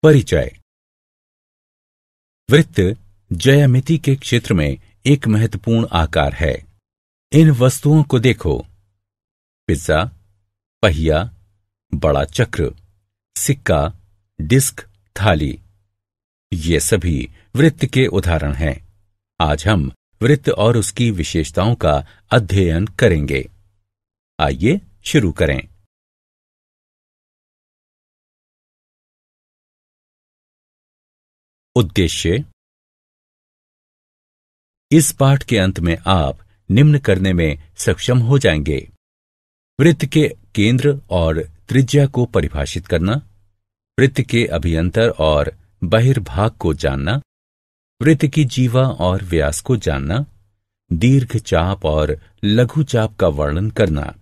परिचय। वृत्त ज्यामिति के क्षेत्र में एक महत्वपूर्ण आकार है। इन वस्तुओं को देखो। पिज्जा, पहिया, बड़ा चक्र, सिक्का, डिस्क, थाली, ये सभी वृत्त के उदाहरण हैं। आज हम वृत्त और उसकी विशेषताओं का अध्ययन करेंगे। आइए शुरू करें। उद्देश्य। इस पाठ के अंत में आप निम्न करने में सक्षम हो जाएंगे: वृत्त के केंद्र और त्रिज्या को परिभाषित करना, वृत्त के अभियंतर और बहिर्भाग को जानना, वृत्त की जीवा और व्यास को जानना, दीर्घ चाप और लघु चाप का वर्णन करना,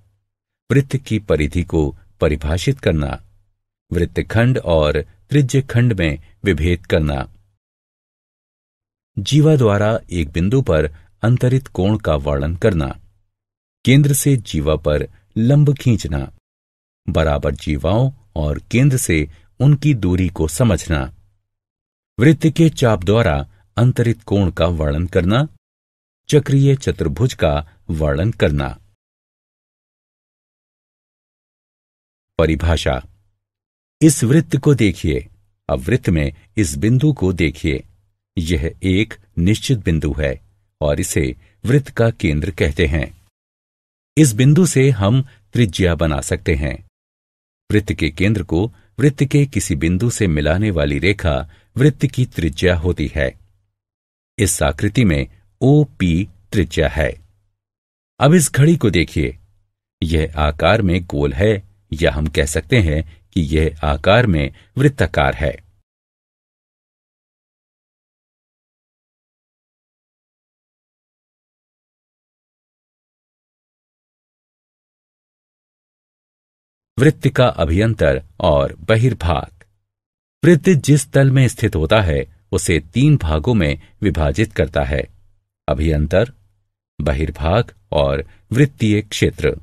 वृत्त की परिधि को परिभाषित करना, वृत्तखंड और त्रिज्यखंड में विभेद करना, जीवा द्वारा एक बिंदु पर अंतरित कोण का वर्णन करना, केंद्र से जीवा पर लंब खींचना, बराबर जीवाओं और केंद्र से उनकी दूरी को समझना, वृत्त के चाप द्वारा अंतरित कोण का वर्णन करना, चक्रीय चतुर्भुज का वर्णन करना। परिभाषा। इस वृत्त को देखिए। अब वृत्त में इस बिंदु को देखिए। यह एक निश्चित बिंदु है और इसे वृत्त का केंद्र कहते हैं। इस बिंदु से हम त्रिज्या बना सकते हैं। वृत्त के केंद्र को वृत्त के किसी बिंदु से मिलाने वाली रेखा वृत्त की त्रिज्या होती है। इस आकृति में OP त्रिज्या है। अब इस घड़ी को देखिए। यह आकार में गोल है, या हम कह सकते हैं कि यह आकार में वृत्ताकार है। वृत्त का अभियंतर और बहिर्भाग। वृत्त जिस तल में स्थित होता है उसे 3 भागों में विभाजित करता है: अभियंतर, बहिर्भाग और वृत्तीय क्षेत्र।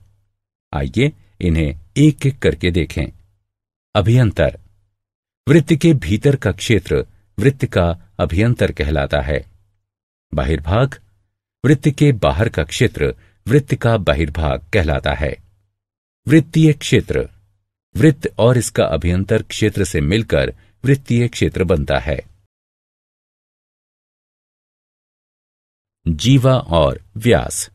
आइए इन्हें एक एक करके देखें। अभियंतर। वृत्त के भीतर का क्षेत्र वृत्त का अभियंतर कहलाता है। बहिर्भाग। वृत्त के बाहर का क्षेत्र वृत्त का बहिर्भाग कहलाता है। वृत्तीय क्षेत्र। वृत्त और इसका अभियंतर क्षेत्र से मिलकर वृत्तीय क्षेत्र बनता है। जीवा और व्यास।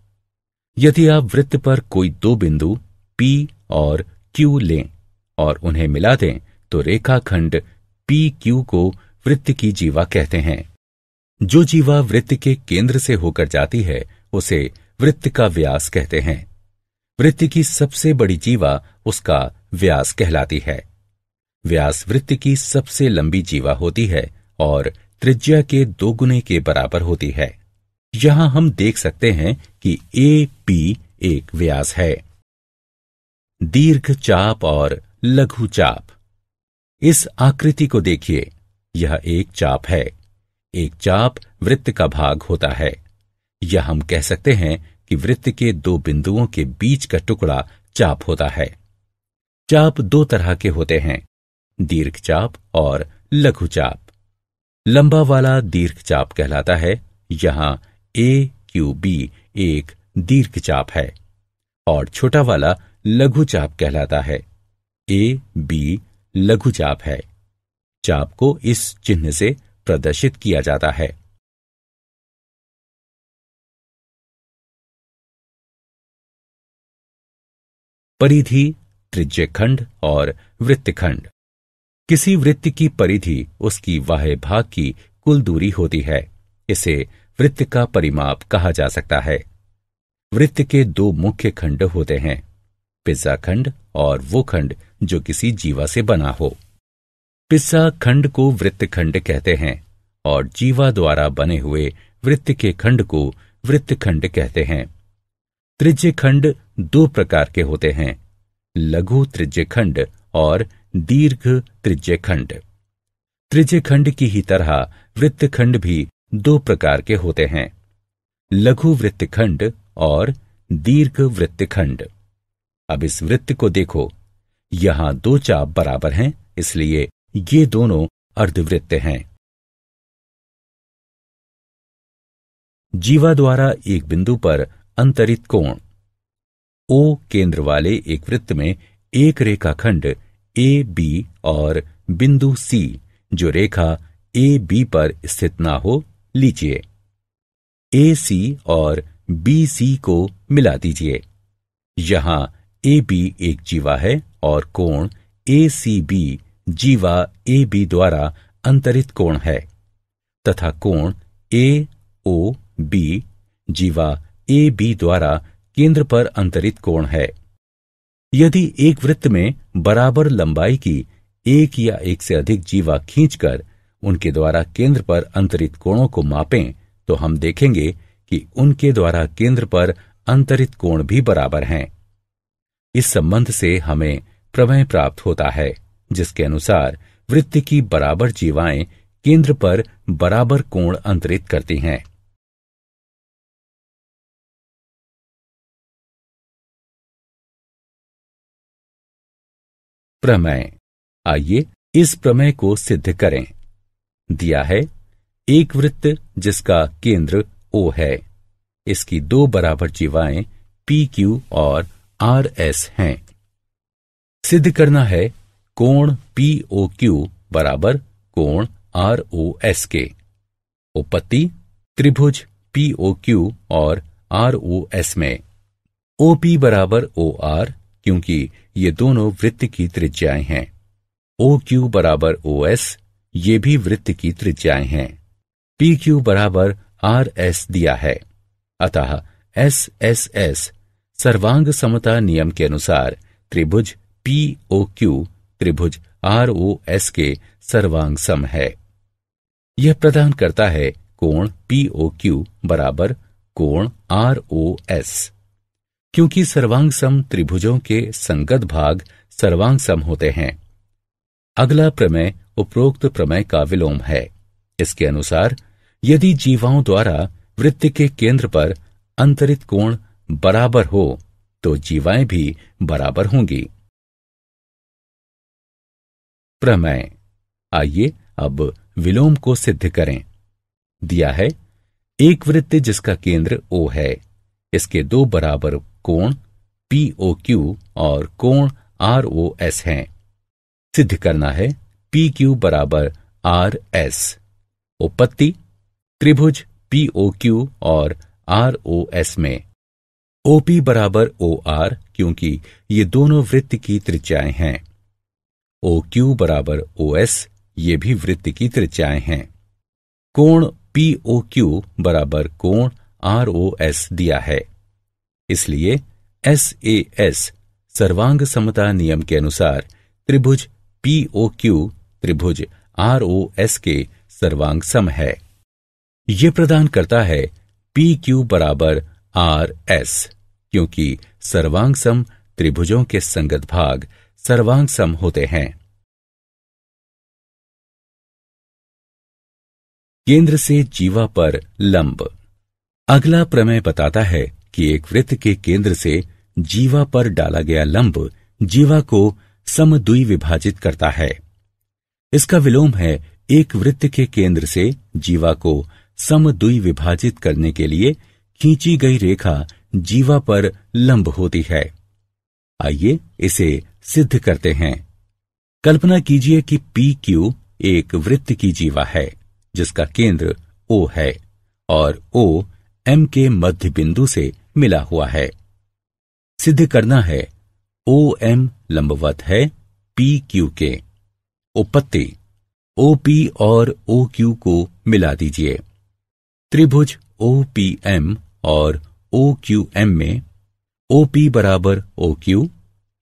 यदि आप वृत्त पर कोई 2 बिंदु P और Q लें और उन्हें मिला दें तो रेखाखंड PQ को वृत्त की जीवा कहते हैं। जो जीवा वृत्त के केंद्र से होकर जाती है उसे वृत्त का व्यास कहते हैं। वृत्त की सबसे बड़ी जीवा उसका व्यास कहलाती है। व्यास वृत्त की सबसे लंबी जीवा होती है और त्रिज्या के 2 गुने के बराबर होती है। यहां हम देख सकते हैं कि AP एक व्यास है। दीर्घ चाप और लघु चाप। इस आकृति को देखिए। यह एक चाप है। एक चाप वृत्त का भाग होता है, या हम कह सकते हैं कि वृत्त के 2 बिंदुओं के बीच का टुकड़ा चाप होता है। चाप 2 तरह के होते हैं: दीर्घ चाप और लघु चाप। लंबा वाला दीर्घ चाप कहलाता है। यहां AQB एक दीर्घ चाप है और छोटा वाला लघु चाप कहलाता है। AB लघु चाप है। चाप को इस चिन्ह से प्रदर्शित किया जाता है। परिधि, त्रिज्यखंड और वृत्तखंड। किसी वृत्त की परिधि उसकी बाह्य भाग की कुल दूरी होती है। इसे वृत्त का परिमाप कहा जा सकता है। वृत्त के 2 मुख्य खंड होते हैं: पिज्जा खंड और वो खंड जो किसी जीवा से बना हो। पिज्जा खंड को वृत्तखंड कहते हैं और जीवा द्वारा बने हुए वृत्त के खंड को वृत्तखंड कहते हैं। त्रिज्यखंड 2 प्रकार के होते हैं: लघु त्रिज्यखंड और दीर्घ त्रिज्यखंड। त्रिज्यखंड की ही तरह वृत्तखंड भी 2 प्रकार के होते हैं: लघु वृत्तखंड और दीर्घ वृत्तखंड। अब इस वृत्त को देखो। यहां 2 चाप बराबर हैं, इसलिए ये दोनों अर्धवृत्त हैं। जीवा द्वारा एक बिंदु पर अंतरित कोण। ओ केंद्र वाले एक वृत्त में एक रेखाखंड ए बी और बिंदु सी जो रेखा ए बी पर स्थित ना हो लीजिए। ए सी और बी सी को मिला दीजिए। यहां ए बी एक जीवा है और कोण ए सी बी जीवा ए बी द्वारा अंतरित कोण है तथा कोण ए ओ बी जीवा ए बी द्वारा केंद्र पर अंतरित कोण है। यदि एक वृत्त में बराबर लंबाई की एक या एक से अधिक जीवा खींचकर उनके द्वारा केंद्र पर अंतरित कोणों को मापें तो हम देखेंगे कि उनके द्वारा केंद्र पर अंतरित कोण भी बराबर हैं। इस संबंध से हमें प्रमेय प्राप्त होता है जिसके अनुसार वृत्त की बराबर जीवाएं केंद्र पर बराबर कोण अंतरित करती हैं। प्रमेय। आइए इस प्रमेय को सिद्ध करें। दिया है एक वृत्त जिसका केंद्र O है, इसकी दो बराबर जीवाएं PQ और RS हैं। सिद्ध करना है कोण POQ बराबर कोण ROS के। उपपत्ति त्रिभुज POQ और ROS में OP बराबर OR क्योंकि ये दोनों वृत्त की त्रिज्याएं हैं। OQ बराबर OS ये भी वृत्त की त्रिज्याएं हैं। PQ बराबर RS दिया है, अतः SSS सर्वांग समता नियम के अनुसार त्रिभुज POQ त्रिभुज ROS के सर्वांग सम है। यह प्रदान करता है कोण POQ बराबर कोण ROS। क्योंकि सर्वांग सम त्रिभुजों के संगत भाग सर्वांग सम होते हैं। अगला प्रमेय उपरोक्त प्रमेय का विलोम है। इसके अनुसार यदि जीवाओं द्वारा वृत्त के केंद्र पर अंतरित कोण बराबर हो तो जीवाएं भी बराबर होंगी। प्रमेय। आइए अब विलोम को सिद्ध करें। दिया है एक वृत्त जिसका केंद्र O है, इसके दो बराबर कोण POQ और कोण ROS हैं। सिद्ध करना है PQ बराबर RS। उपपत्ति त्रिभुज POQ और ROS में OP बराबर OR क्योंकि ये दोनों वृत्त की त्रिज्याएं हैं। OQ बराबर OS ये भी वृत्त की त्रिज्याएं हैं। कोण POQ बराबर कोण ROS दिया है, इसलिए SAS सर्वांग समता नियम के अनुसार त्रिभुज POQ त्रिभुज ROS के सर्वांग सम है। यह प्रदान करता है PQ बराबर RS क्योंकि सर्वांग सम त्रिभुजों के संगत भाग सर्वांग सम होते हैं। केंद्र से जीवा पर लंब। अगला प्रमेय बताता है कि एक वृत्त के केंद्र से जीवा पर डाला गया लंब जीवा को समद्वि विभाजित करता है। इसका विलोम है एक वृत्त के केंद्र से जीवा को समद्वि विभाजित करने के लिए खींची गई रेखा जीवा पर लंब होती है। आइए इसे सिद्ध करते हैं। कल्पना कीजिए कि PQ एक वृत्त की जीवा है जिसका केंद्र O है और O M के मध्य बिंदु से मिला हुआ है। सिद्ध करना है OM लंबवत है PQ के। उपपत्ति OP और OQ को मिला दीजिए। त्रिभुज OPM और OQM में OP बराबर OQ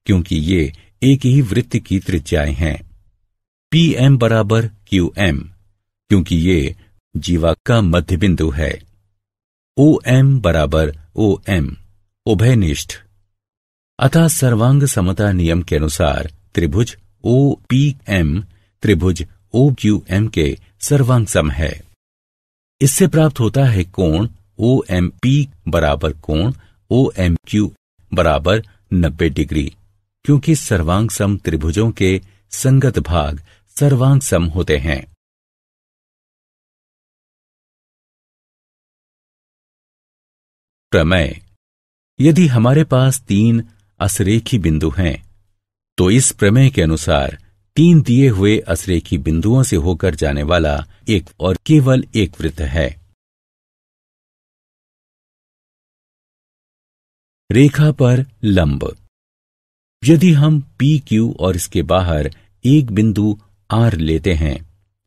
क्योंकि ये एक ही वृत्त की त्रिज्याएं हैं। PM बराबर QM क्योंकि ये जीवा का मध्य बिंदु है। OM बराबर OM उभयनिष्ठ। अतः सर्वांग समता नियम के अनुसार त्रिभुज OPM त्रिभुज OQM के सर्वांग सम है। इससे प्राप्त होता है कोण OMP बराबर कोण OMQ बराबर 90 डिग्री क्योंकि सर्वांग सम त्रिभुजों के संगत भाग सर्वांग सम होते हैं। प्रमेय। यदि हमारे पास 3 असरेखी बिंदु हैं तो इस प्रमेय के अनुसार 3 दिए हुए असरेखी बिंदुओं से होकर जाने वाला एक और केवल एक वृत्त है। रेखा पर लंब। यदि हम पी क्यू और इसके बाहर एक बिंदु आर लेते हैं,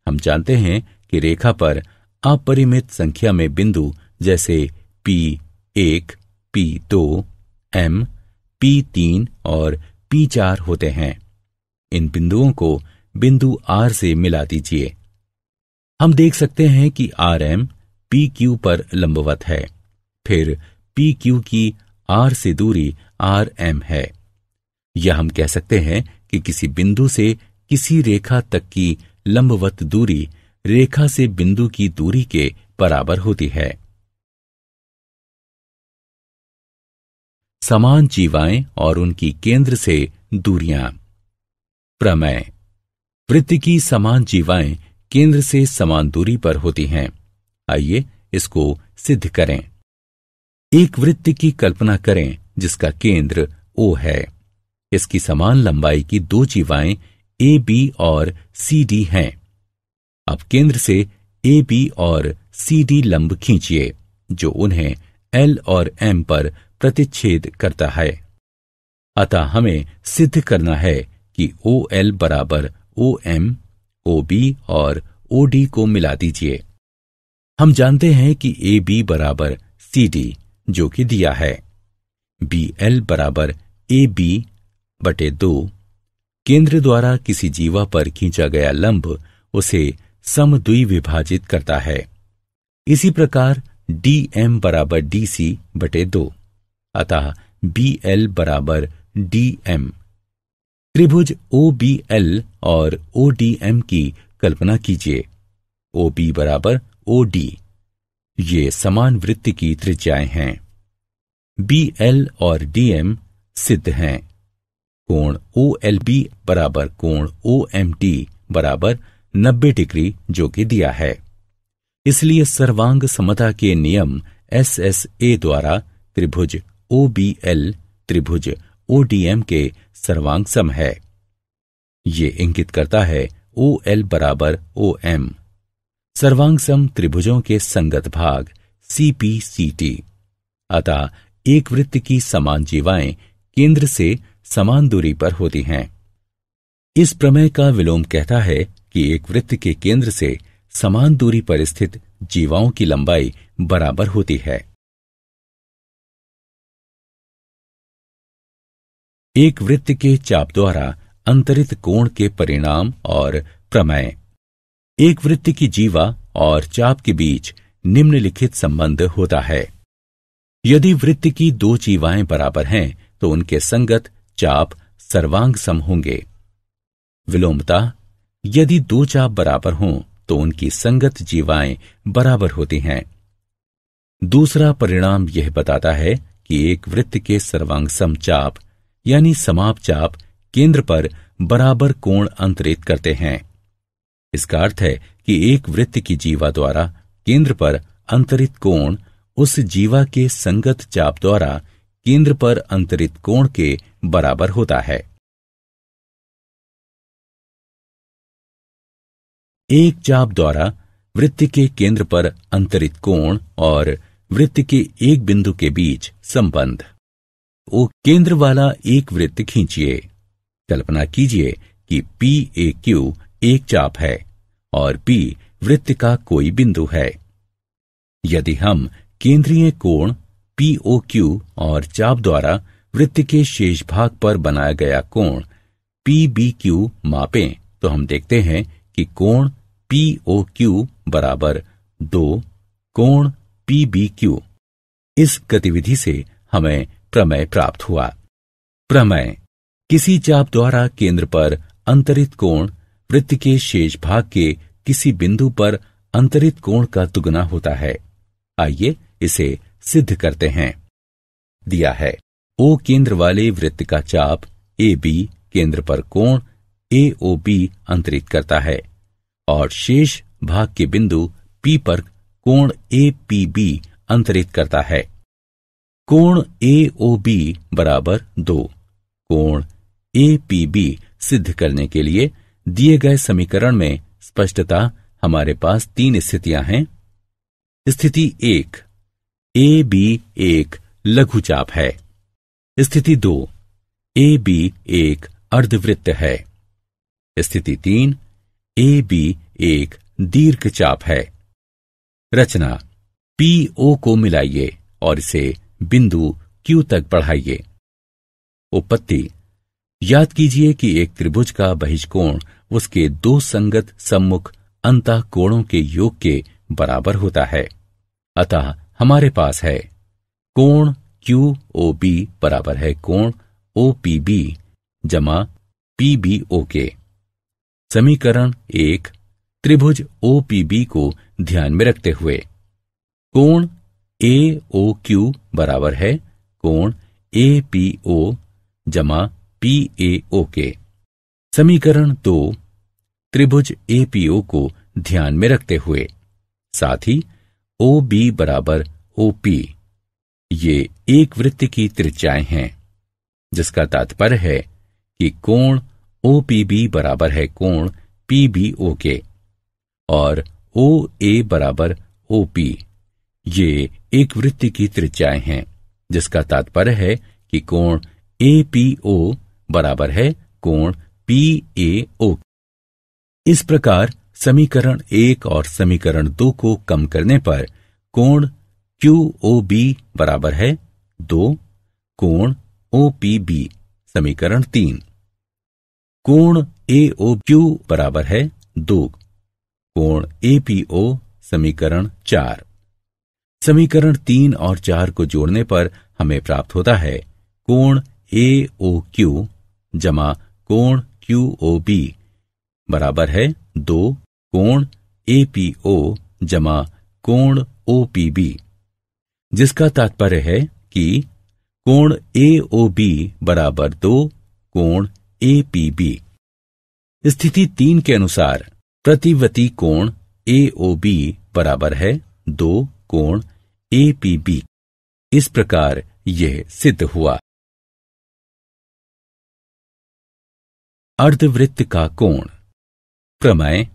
हम जानते हैं कि रेखा पर अपरिमित संख्या में बिंदु जैसे P1, P2, M, P3 और P4 होते हैं। इन बिंदुओं को बिंदु R से मिला दीजिए। हम देख सकते हैं कि RM PQ पर लंबवत है, फिर PQ की R से दूरी RM है। या हम कह सकते हैं कि किसी बिंदु से किसी रेखा तक की लंबवत दूरी रेखा से बिंदु की दूरी के बराबर होती है। समान जीवाएं और उनकी केंद्र से दूरियां। प्रमेय। वृत्त की समान जीवाएं केंद्र से समान दूरी पर होती हैं। आइए इसको सिद्ध करें। एक वृत्त की कल्पना करें जिसका केंद्र O है। इसकी समान लंबाई की 2 जीवाएं AB और CD हैं। अब केंद्र से AB और CD लंब खींचिए जो उन्हें L और M पर प्रतिच्छेद करता है। अतः हमें सिद्ध करना है कि OL बराबर OM, OB और OD को मिला दीजिए। हम जानते हैं कि AB बराबर CD जो कि दिया है। BL बराबर AB बटे 2। केंद्र द्वारा किसी जीवा पर खींचा गया लंब उसे समद्विभाजित करता है। इसी प्रकार DM बराबर DC बटे 2। अतः BL बराबर DM। त्रिभुज OBL और ODM की कल्पना कीजिए। OB बराबर OD। ये समान वृत्त की त्रिज्याएं हैं। BL और DM सिद्ध हैं। कोण OLB बराबर कोण OMT बराबर 90 डिग्री जो कि दिया है। इसलिए सर्वांग समता के नियम SSA द्वारा त्रिभुज OBL त्रिभुज ODM के सर्वांग सम है। ये इंगित करता है OL बराबर OM। सर्वांग सम त्रिभुजों के संगत भाग CPCT। अतः एक वृत्त की समान जीवाएं केंद्र से समान दूरी पर होती हैं। इस प्रमेय का विलोम कहता है कि एक वृत्त के केंद्र से समान दूरी पर स्थित जीवाओं की लंबाई बराबर होती है। एक वृत्त के चाप द्वारा अंतरित कोण के परिणाम और प्रमेय। एक वृत्त की जीवा और चाप के बीच निम्नलिखित संबंध होता है। यदि वृत्त की 2 जीवाएं बराबर हैं तो उनके संगत चाप सर्वांग सम होंगे। विलोमतः यदि 2 चाप बराबर हों तो उनकी संगत जीवाएं बराबर होती हैं। दूसरा परिणाम यह बताता है कि एक वृत्त के सर्वांग सम चाप यानी समाप चाप केंद्र पर बराबर कोण अंतरित करते हैं। इसका अर्थ है कि एक वृत्त की जीवा द्वारा केंद्र पर अंतरित कोण उस जीवा के संगत चाप द्वारा केंद्र पर अंतरित कोण के बराबर होता है। एक चाप द्वारा वृत्त के केंद्र पर अंतरित कोण और वृत्त के एक बिंदु के बीच संबंध। ओ केंद्र वाला एक वृत्त खींचिए। कल्पना कीजिए कि PAQ एक चाप है और P वृत्त का कोई बिंदु है। यदि हम केंद्रीय कोण POQ और चाप द्वारा वृत्त के शेष भाग पर बनाया गया कोण PBQ मापें तो हम देखते हैं कि कोण POQ बराबर 2 कोण PBQ। इस गतिविधि से हमें प्रमेय प्राप्त हुआ। प्रमेय। किसी चाप द्वारा केंद्र पर अंतरित कोण वृत्त के शेष भाग के किसी बिंदु पर अंतरित कोण का दुगना होता है। आइए इसे सिद्ध करते हैं। दिया है O केंद्र वाले वृत्त का चाप AB केंद्र पर कोण AOB अंतरित करता है और शेष भाग के बिंदु P पर कोण APB अंतरित करता है। कोण AOB बराबर 2 कोण APB सिद्ध करने के लिए दिए गए समीकरण में स्पष्टता हमारे पास 3 स्थितियां हैं। स्थिति 1, AB एक लघुचाप है। स्थिति 2, AB एक अर्धवृत्त है। स्थिति 3, AB एक दीर्घचाप है। रचना, PO को मिलाइए और इसे बिंदु Q तक बढ़ाइए। उपपत्ति, याद कीजिए कि एक त्रिभुज का बहिष्कोण उसके 2 संगत सम्मुख अंतः कोणों के योग के बराबर होता है। अतः हमारे पास है कोण QOB बराबर है कोण OPB जमा PBO। समीकरण 1 त्रिभुज OPB को ध्यान में रखते हुए कोण AOQ बराबर है कोण APO जमा PAO। समीकरण 2 त्रिभुज APO को ध्यान में रखते हुए साथ ही OB बराबर OP, ये एक वृत्त की त्रिज्याएं हैं, जिसका तात्पर्य है कि कोण OPB बराबर है कोण PBO के और OA बराबर OP, ये एक वृत्त की त्रिज्याएं हैं, जिसका तात्पर्य है कि कोण APO बराबर है कोण PAO। इस प्रकार समीकरण 1 और समीकरण 2 को कम करने पर कोण QOB बराबर है 2 कोण OPB। समीकरण 3 कोण AOQ बराबर है 2 कोण APO। समीकरण 4 समीकरण 3 और 4 को जोड़ने पर हमें प्राप्त होता है कोण AOQ जमा कोण QOB बराबर है 2 कोण APO जमा कोण OPB, जिसका तात्पर्य है कि कोण AOB बराबर 2 कोण APB। स्थिति 3 के अनुसार प्रतिवती कोण AOB बराबर है 2 कोण APB। इस प्रकार यह सिद्ध हुआ। अर्धवृत्त का कोण। प्रमेय,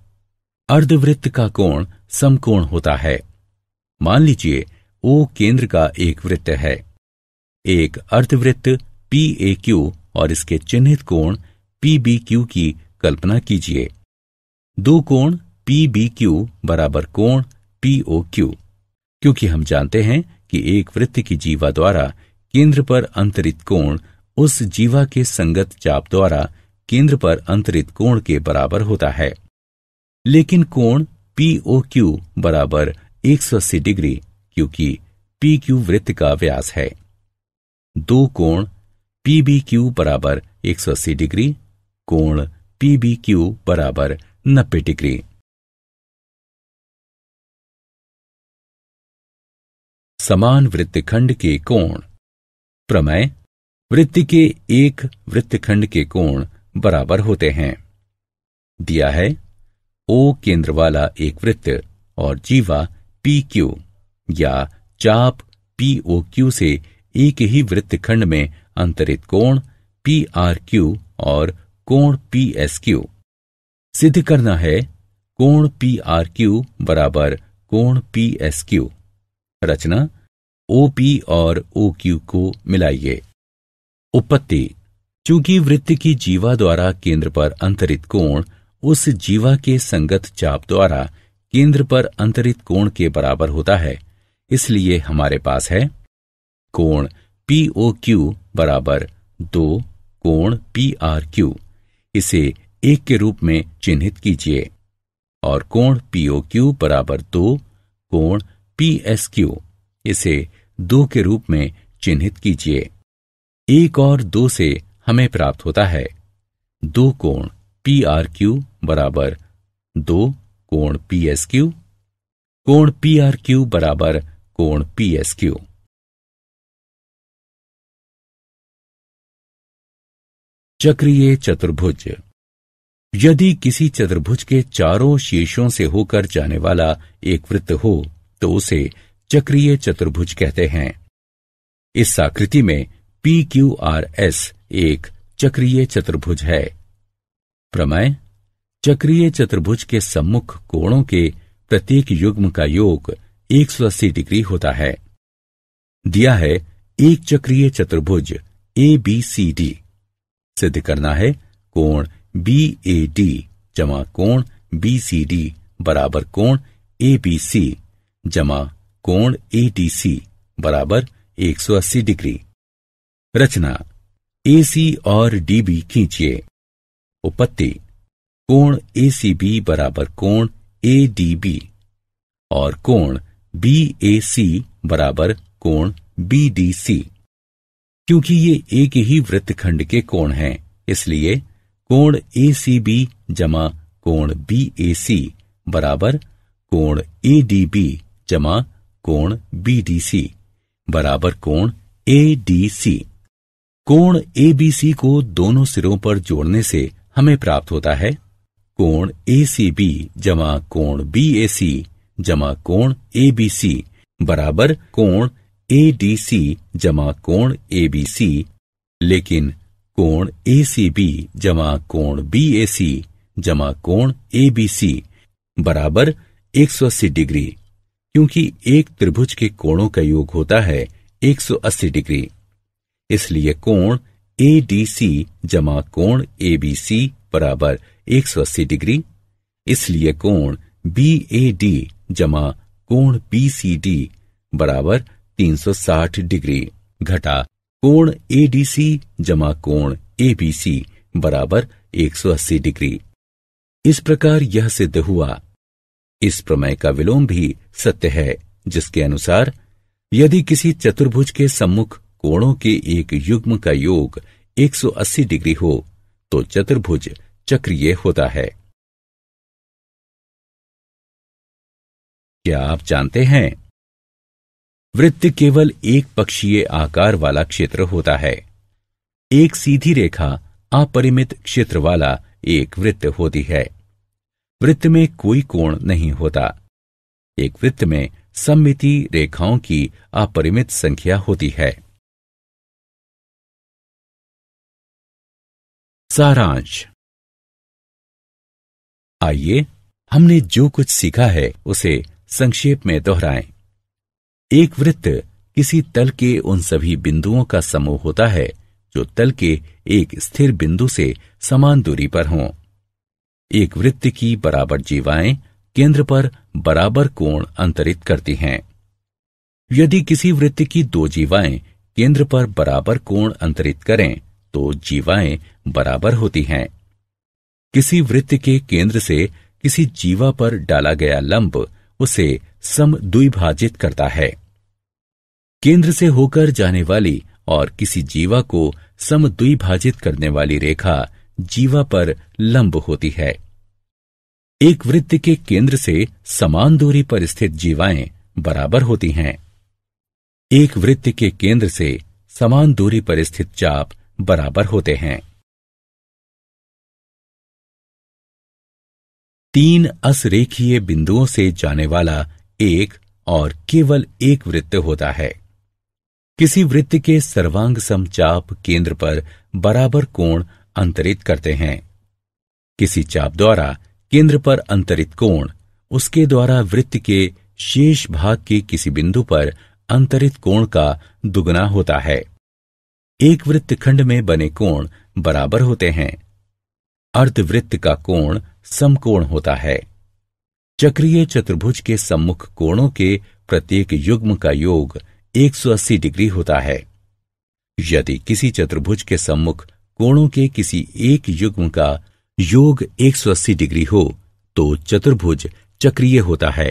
अर्धवृत्त का कोण समकोण होता है। मान लीजिए O केंद्र का एक वृत्त है। एक अर्धवृत्त PAQ और इसके चिन्हित कोण PBQ की कल्पना कीजिए। 2 कोण PBQ बराबर कोण POQ, क्योंकि हम जानते हैं कि एक वृत्त की जीवा द्वारा केंद्र पर अंतरित कोण उस जीवा के संगत चाप द्वारा केंद्र पर अंतरित कोण के बराबर होता है। लेकिन कोण POQ बराबर 180 डिग्री, क्योंकि PQ वृत्त का व्यास है। 2 कोण PBQ बराबर 180 डिग्री, कोण PBQ बराबर 90 डिग्री। समान वृत्तखंड के कोण। प्रमेय, वृत्त के एक वृत्तखंड के कोण बराबर होते हैं। दिया है O केंद्र वाला एक वृत्त और जीवा PQ या चाप POQ से एक ही वृत्तखंड में अंतरित कोण PRQ और कोण PSQ। सिद्ध करना है कोण PRQ बराबर कोण PSQ। रचना, OP और OQ को मिलाइए। उपपत्ति, चूंकि वृत्त की जीवा द्वारा केंद्र पर अंतरित कोण उस जीवा के संगत चाप द्वारा केंद्र पर अंतरित कोण के बराबर होता है, इसलिए हमारे पास है कोण POQ बराबर 2 कोण PRQ। इसे 1 के रूप में चिन्हित कीजिए और कोण POQ बराबर 2 कोण PSQ। इसे 2 के रूप में चिन्हित कीजिए। 1 और 2 से हमें प्राप्त होता है 2 कोण PRQ बराबर 2 कोण PSQ, कोण PRQ बराबर कोण PSQ। चक्रीय चतुर्भुज। यदि किसी चतुर्भुज के चारों शीर्षों से होकर जाने वाला एक वृत्त हो तो उसे चक्रीय चतुर्भुज कहते हैं। इस आकृति में PQRS एक चक्रीय चतुर्भुज है। प्रमेय: चक्रीय चतुर्भुज के सम्मुख कोणों के प्रत्येक युग्म का योग 180 डिग्री होता है। दिया है एक चक्रीय चतुर्भुज ABCD। सिद्ध करना है कोण BAD जमा कोण BCD बराबर कोण ABC जमा कोण ADC बराबर 180 डिग्री। रचना: AC और DB खींचिए। उपपत्ति: कोण ACB बराबर कोण ADB और कोण BAC बराबर कोण BDC। क्योंकि ये एक ही वृत्तखंड के कोण हैं, इसलिए कोण ACB जमा कोण BAC बराबर कोण ADB जमा कोण BDC बराबर कोण ADC। कोण ABC को दोनों सिरों पर जोड़ने से हमें प्राप्त होता है कोण ACB जमा कोण BAC जमा कोण ABC बराबर कोण ADC जमा कोण ABC। लेकिन कोण ACB जमा कोण BAC जमा कोण ABC बराबर 180 डिग्री, क्योंकि एक त्रिभुज के कोणों का योग होता है 180 डिग्री। इसलिए कोण ADC जमा कोण ABC बराबर 180 डिग्री। इसलिए कोण BAD जमा कोण BCD बराबर 360 डिग्री घटा कोण ADC जमा कोण ABC बराबर 180 डिग्री। इस प्रकार यह सिद्ध हुआ। इस प्रमेय का विलोम भी सत्य है, जिसके अनुसार यदि किसी चतुर्भुज के सम्मुख कोणों के एक युग्म का योग 180 डिग्री हो तो चतुर्भुज चक्रीय होता है। क्या आप जानते हैं, वृत्त केवल एक पक्षीय आकार वाला क्षेत्र होता है। एक सीधी रेखा अपरिमित क्षेत्र वाला एक वृत्त होती है। वृत्त में कोई कोण नहीं होता। एक वृत्त में सममिति रेखाओं की अपरिमित संख्या होती है। सारांश: आइए हमने जो कुछ सीखा है उसे संक्षेप में दोहराएं। एक वृत्त किसी तल के उन सभी बिंदुओं का समूह होता है जो तल के एक स्थिर बिंदु से समान दूरी पर हों। एक वृत्त की बराबर जीवाएं केंद्र पर बराबर कोण अंतरित करती हैं। यदि किसी वृत्त की दो जीवाएं केंद्र पर बराबर कोण अंतरित करें तो जीवाएं बराबर होती हैं। किसी वृत्त के केंद्र से किसी जीवा पर डाला गया लंब उसे समद्विभाजित करता है। केंद्र से होकर जाने वाली और किसी जीवा को समद्विभाजित करने वाली रेखा जीवा पर लंब होती है। एक वृत्त के केंद्र से समान दूरी पर स्थित जीवाएं बराबर होती हैं। एक वृत्त के केंद्र से समान दूरी पर स्थित चाप बराबर होते हैं। 3 असरेखीय बिंदुओं से जाने वाला एक और केवल एक वृत्त होता है। किसी वृत्त के सर्वांग समचाप केंद्र पर बराबर कोण अंतरित करते हैं। किसी चाप द्वारा केंद्र पर अंतरित कोण उसके द्वारा वृत्त के शेष भाग के किसी बिंदु पर अंतरित कोण का दुगना होता है। एक वृत्तखंड में बने कोण बराबर होते हैं। अर्धवृत्त का कोण समकोण होता है। चक्रीय चतुर्भुज के सम्मुख कोणों के प्रत्येक युग्म का योग 180 डिग्री होता है। यदि किसी चतुर्भुज के सम्मुख कोणों के किसी एक युग्म का योग 180 डिग्री हो तो चतुर्भुज चक्रीय होता है।